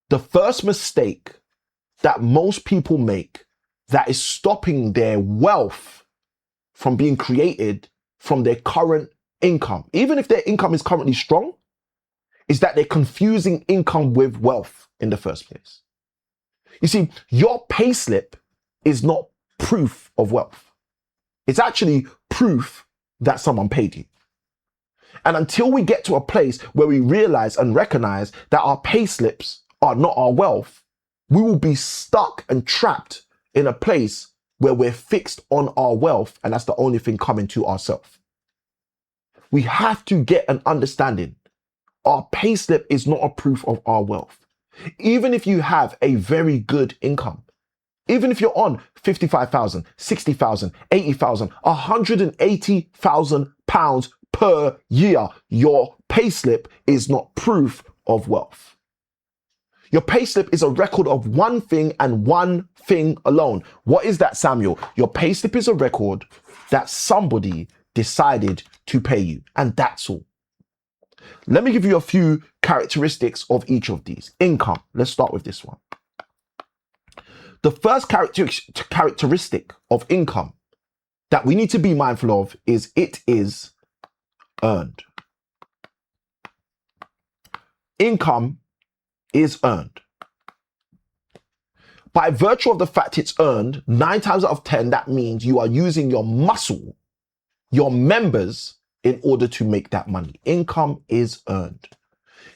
The first mistake that most people make that is stopping their wealth from being created from their current income, even if their income is currently strong, is that they're confusing income with wealth in the first place. You see, your payslip is not proof of wealth. It's actually proof that someone paid you. And until we get to a place where we realize and recognize that our payslips are not our wealth, we will be stuck and trapped in a place where we're fixed on our wealth, and that's the only thing coming to ourselves. We have to get an understanding. Our payslip is not a proof of our wealth. Even if you have a very good income, even if you're on 55,000, 60,000, 80,000, 180,000 pounds per year, your payslip is not proof of wealth. Your payslip is a record of one thing and one thing alone. What is that, Samuel? Your payslip is a record that somebody decided to pay you, and that's all. Let me give you a few characteristics of each of these. Income. Let's start with this one. The first characteristic of income that we need to be mindful of is it is earned. Income is earned. By virtue of the fact it's earned, 9 times out of 10, that means you are using your muscle, your members, in order to make that money. Income is earned.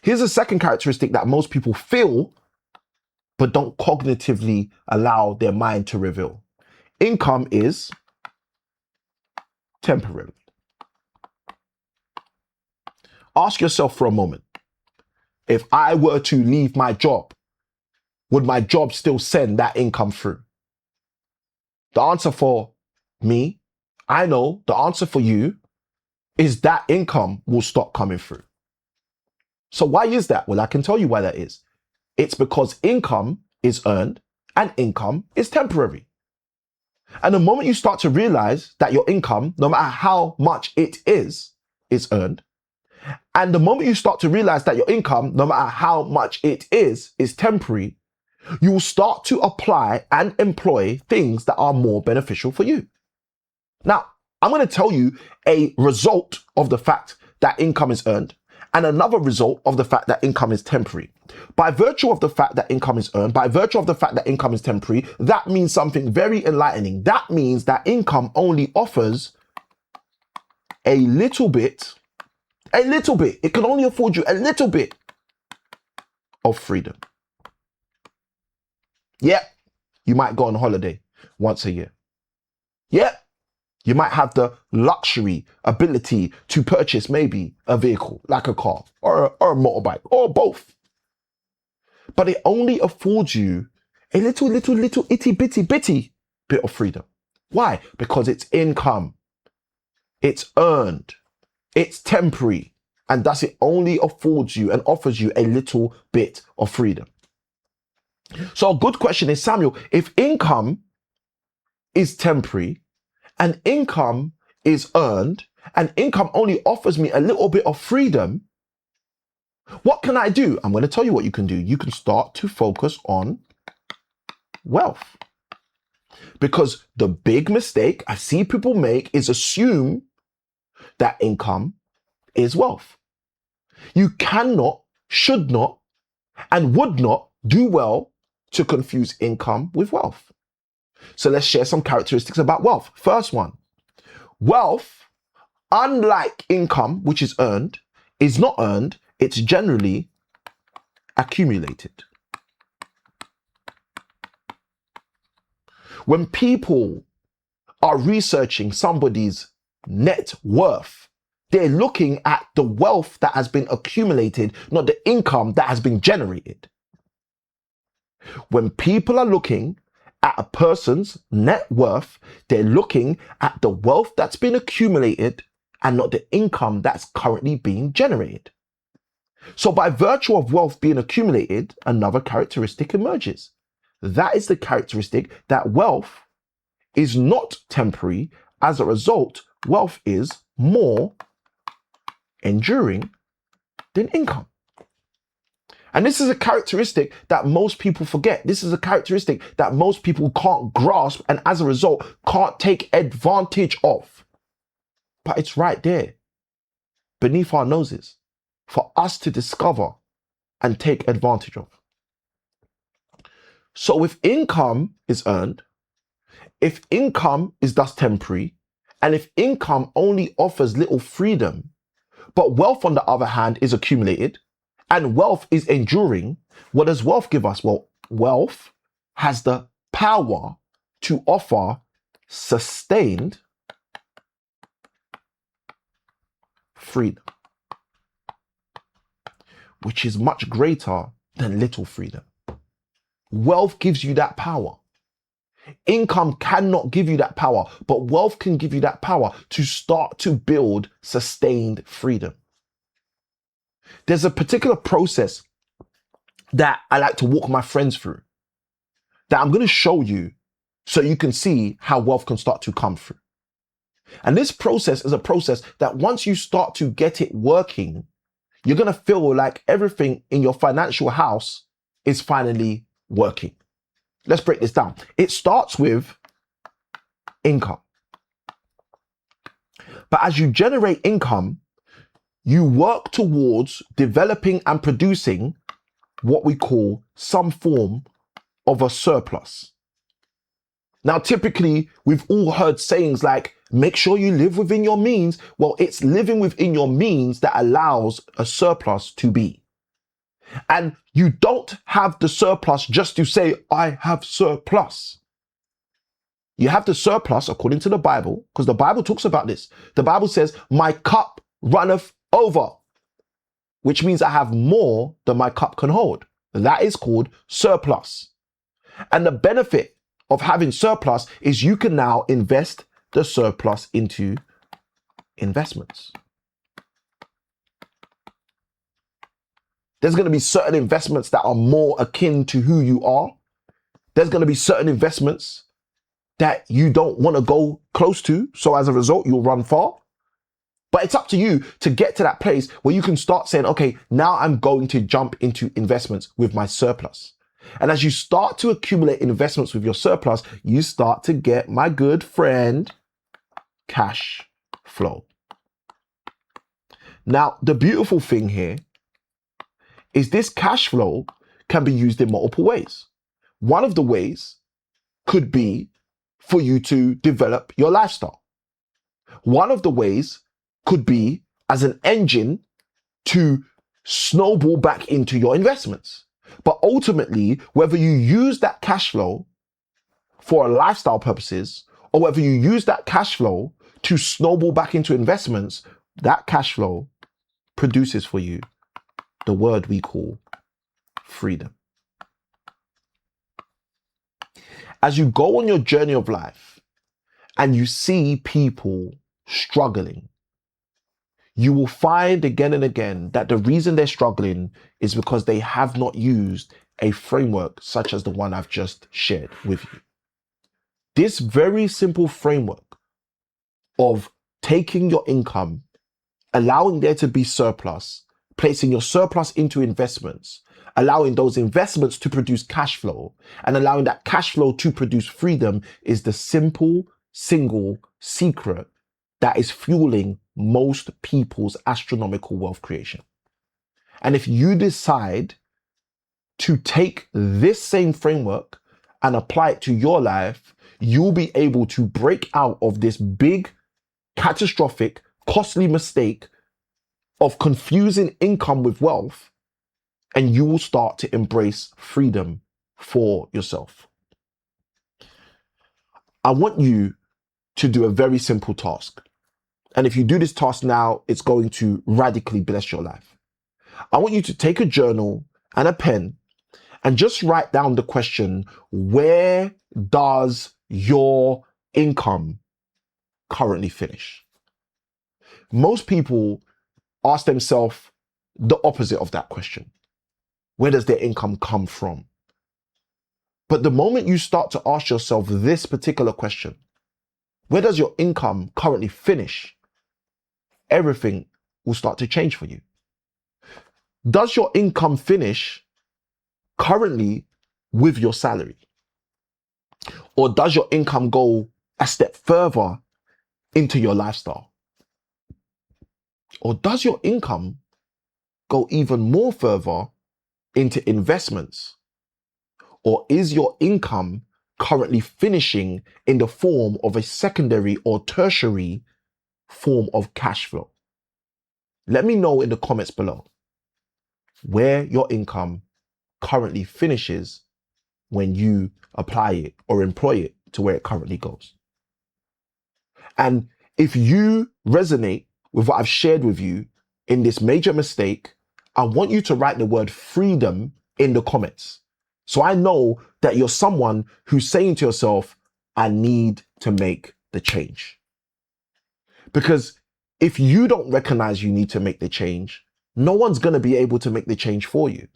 Here's a second characteristic that most people feel, but don't cognitively allow their mind to reveal. Income is temporary. Ask yourself for a moment, if I were to leave my job, would my job still send that income through? The answer for me, I know the answer for you, is that income will stop coming through. So why is that? Well, I can tell you why that is. It's because income is earned and income is temporary. And the moment you start to realize that your income, no matter how much it is earned, and the moment you start to realize that your income, no matter how much it is temporary, you will start to apply and employ things that are more beneficial for you. Now, I'm going to tell you a result of the fact that income is earned and another result of the fact that income is temporary. By virtue of the fact that income is earned, by virtue of the fact that income is temporary, that means something very enlightening. That means that income only offers a little bit. It can only afford you a little bit of freedom. Yeah, you might go on holiday once a year. Yeah, you might have the luxury ability to purchase maybe a vehicle like a car or a motorbike or both. But it only affords you a little itty bitty bit of freedom. Why? Because it's income. It's earned. It's temporary. And thus it only affords you and offers you a little bit of freedom. So a good question is, Samuel, if income is temporary and income is earned and income only offers me a little bit of freedom, what can I do? I'm going to tell you what you can do. You can start to focus on wealth. Because the big mistake I see people make is assume that income is wealth. You cannot, should not, and would not do well to confuse income with wealth. So let's share some characteristics about wealth. First one, wealth, unlike income, which is earned, is not earned, it's generally accumulated. When people are researching somebody's net worth, they're looking at the wealth that has been accumulated, not the income that has been generated. When people are looking at a person's net worth, they're looking at the wealth that's been accumulated and not the income that's currently being generated. So by virtue of wealth being accumulated, another characteristic emerges. That is the characteristic that wealth is not temporary. As a result, wealth is more enduring than income. And this is a characteristic that most people forget. This is a characteristic that most people can't grasp and as a result can't take advantage of. But it's right there beneath our noses for us to discover and take advantage of. So if income is earned, if income is thus temporary, and if income only offers little freedom, but wealth on the other hand is accumulated, and wealth is enduring, what does wealth give us? Well, wealth has the power to offer sustained freedom, which is much greater than little freedom. Wealth gives you that power. Income cannot give you that power, but wealth can give you that power to start to build sustained freedom. There's a particular process that I like to walk my friends through that I'm going to show you so you can see how wealth can start to come through. And this process is a process that once you start to get it working, you're going to feel like everything in your financial house is finally working. Let's break this down. It starts with income. But as you generate income, you work towards developing and producing what we call some form of a surplus. Now, typically, we've all heard sayings like, make sure you live within your means. Well, it's living within your means that allows a surplus to be. And you don't have the surplus just to say, I have surplus. You have the surplus according to the Bible, because the Bible talks about this. The Bible says, my cup runneth over, which means I have more than my cup can hold. That is called surplus. And the benefit of having surplus is you can now invest the surplus into investments. There's going to be certain investments that are more akin to who you are. There's going to be certain investments that you don't want to go close to. So as a result, you'll run far. But it's up to you to get to that place where you can start saying, okay, now I'm going to jump into investments with my surplus. And as you start to accumulate investments with your surplus, you start to get, my good friend, cash flow. Now, the beautiful thing here is this cash flow can be used in multiple ways. One of the ways could be for you to develop your lifestyle. One of the ways could be as an engine to snowball back into your investments. But ultimately, whether you use that cash flow for lifestyle purposes or whether you use that cash flow to snowball back into investments, that cash flow produces for you the word we call freedom. As you go on your journey of life and you see people struggling, you will find again and again that the reason they're struggling is because they have not used a framework such as the one I've just shared with you. This very simple framework of taking your income, allowing there to be surplus, placing your surplus into investments, allowing those investments to produce cash flow, and allowing that cash flow to produce freedom is the simple, single secret that is fueling most people's astronomical wealth creation. And if you decide to take this same framework and apply it to your life, you'll be able to break out of this big, catastrophic, costly mistake of confusing income with wealth, and you will start to embrace freedom for yourself. I want you to do a very simple task. And if you do this task now, it's going to radically bless your life. I want you to take a journal and a pen and just write down the question, where does your income currently finish? Most people ask themselves the opposite of that question. Where does their income come from? But the moment you start to ask yourself this particular question, where does your income currently finish? Everything will start to change for you. Does your income finish currently with your salary? Or does your income go a step further into your lifestyle? Or does your income go even more further into investments? Or is your income currently finishing in the form of a secondary or tertiary form of cash flow? Let me know in the comments below where your income currently finishes when you apply it or employ it to where it currently goes. And if you resonate with what I've shared with you in this major mistake, I want you to write the word freedom in the comments. So I know that you're someone who's saying to yourself, I need to make the change. Because if you don't recognize you need to make the change, no one's going to be able to make the change for you.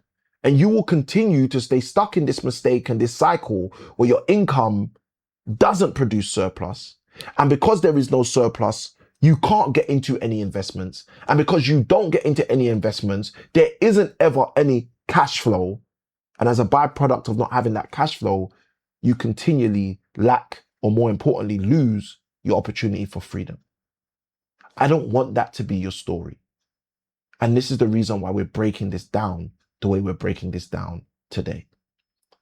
And you will continue to stay stuck in this mistake and this cycle where your income doesn't produce surplus. And because there is no surplus, you can't get into any investments. And because you don't get into any investments, there isn't ever any cash flow. And as a byproduct of not having that cash flow, you continually lack, or more importantly, lose your opportunity for freedom. I don't want that to be your story. And this is the reason why we're breaking this down the way we're breaking this down today.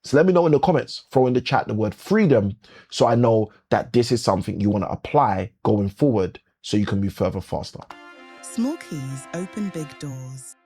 So let me know in the comments, throw in the chat the word freedom, so I know that this is something you want to apply going forward so you can move further faster. Small keys open big doors.